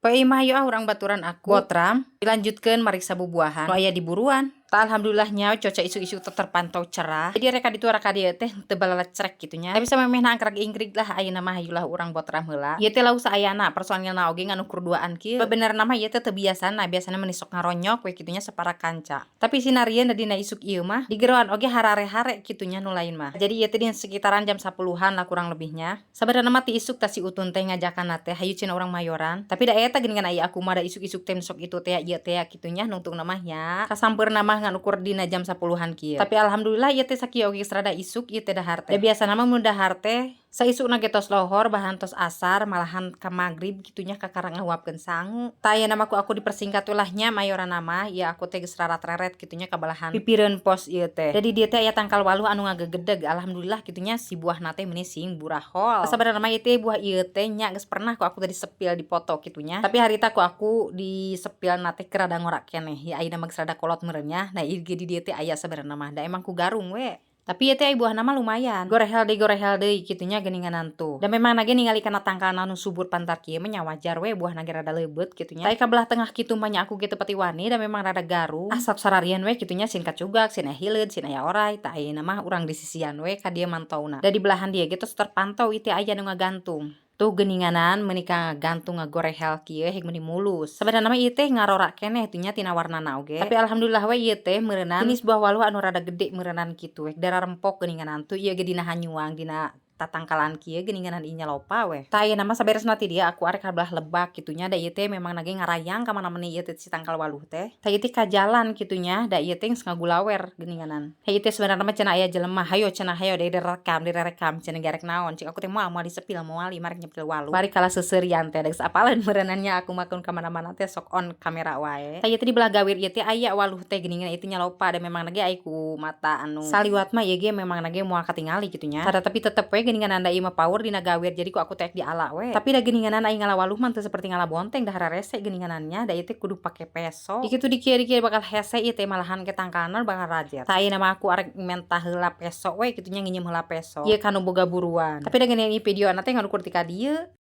Pai mah yo urang baturan aku botram dilanjutkan mariksa bubuahan nu aya di buruan. Ta alhamdulillahnya cuaca isu-isu terpantau cerah. Jadi reka ditu reka dieu teh teu balalecrek gitunya. Tapi sama meh angkrag ingrig lah ayeuna mah hayulah urang botram heula. Ieu teh lausa ayana personilna oge nganu kurduaan kieu. Bebenerna mah ieu teh teu biasana, biasana meni sok ngaronyok we gitunya separa kanca. Tapi sinarieun da dina isuk ieu mah digeroan oge harare-hare gitunya nu lain mah. Jadi ieu teh di sekitaran jam 10-an lah kurang lebihnya. Sabenerna mah ti isuk ta si Utun teh ngajakanna teh hayu cenah urang mayoran. Tapi da eta geuningan aya aku mah da isuk-isuk teh sok itu teh ieu teh gitunya nungtung mah nya. Kasampeurna mah ngan ukur dina jam 10-an kieu. Tapi alhamdulillah ieu teh sakieu oge serada isuk ieu teh dahar teh. Da biasana mah mun dahar teh saisukna ge tos lohor bahan tos asar malahan ka magrib gitunya kakarang ngahuapkeun sangu. Ta ayeuna mah aku dipersingkat ulah nya mayorana mah ya aku teh geus rarat-reret gitunya ka balahan pipireun pos ieu teh. Jadi dieu teh aya tangkal waluh anu ngagegedeg alhamdulillah gitunya si buahna teh meuni sing burahol. Sabenerna mah ieu teh buah ieu teh nya geus pernah ku aku tadi sepil di foto gitunya. Tapi harita ku aku di sepilna teh keur rada ngora keneh. Ya ayeuna mah geus rada kolot meureunnya. Nah ieu di dieu teh aya sabenerna mah da emang ku garung we. Tapi ieu teh buah nama lumayan. Gorehel deui gitunya geuninganan tuh. Dan memang nage ningali kana tangkalna nu subur pantar kieu mah nya wajar we buah nage rada leubeut gitunya. Tai ka belah tengah kitu mah nya aku kitu pati wani dan memang rada garung. Asap sararian we gitunya sin kacugak, sin hileud, sin aya oray. Ta ayeuna mah urang di sisian we ka dieu mantauna. Da di belahan dia gitu terpantau ieu teh aya nu ngagantung. Tuh geuninganan menika gantung ngagorehel kieu heg meuni mulus. Sabenerna mah ieu teh ngarora keneh tuh nya tina warnana oge. Tapi alhamdulillah we ieu teh meureunan jenis buah waluh anu rada gede meureunan kitu we. Dara rempok geuninganan tuh ieu ge dina hanyuang dina tatangkalan kieu geuninganan ieu nyalopa we. Ta ayeuna mah saberesna ti dia aku arek kabelah lebak gitunya da ieu teh memang nage ngarayang ka mana-mana ieu teh si tangkal waluh teh. Ta ieu teh ka jalan gitunya da ieu teh geus ngagulawer geuninganan. Ieu teh sebenarnya mah cenah aya jelema hayo cenah hayo direkam cenah garek naon cik aku teh moal disepil moali marek nyepil waluh. Bari kala seuseurean teh geus apaleun meureunannya aku makeun ka mana-mana teh sok on kamera wae. Ta ieu teh di belah gawir ieu teh aya waluh teh geuningan ieu teh nyalopa da memang nage aya ku mata anu saliwat mah ieu ge memang nage moal katingali gitunya. Tapi tetep we geuningan anda ieu mah power dina gawir jadi ku aku teh diala we. Tapi da geuninganan aing ngalawaluh mah teu saperti ngalabonteng da hararese geuninganannya da ieu teh kudu pake peso. Di kitu di kieu bakal hese ieu teh malahan ke tangkalna bakal rajet. Ta ayeuna mah aku arek mentah heula peso we gitunya nginjem heula peso. Ieu kanu boga buruan. Tapi da geuningan ieu videona teh ngarukur ti ka dieu.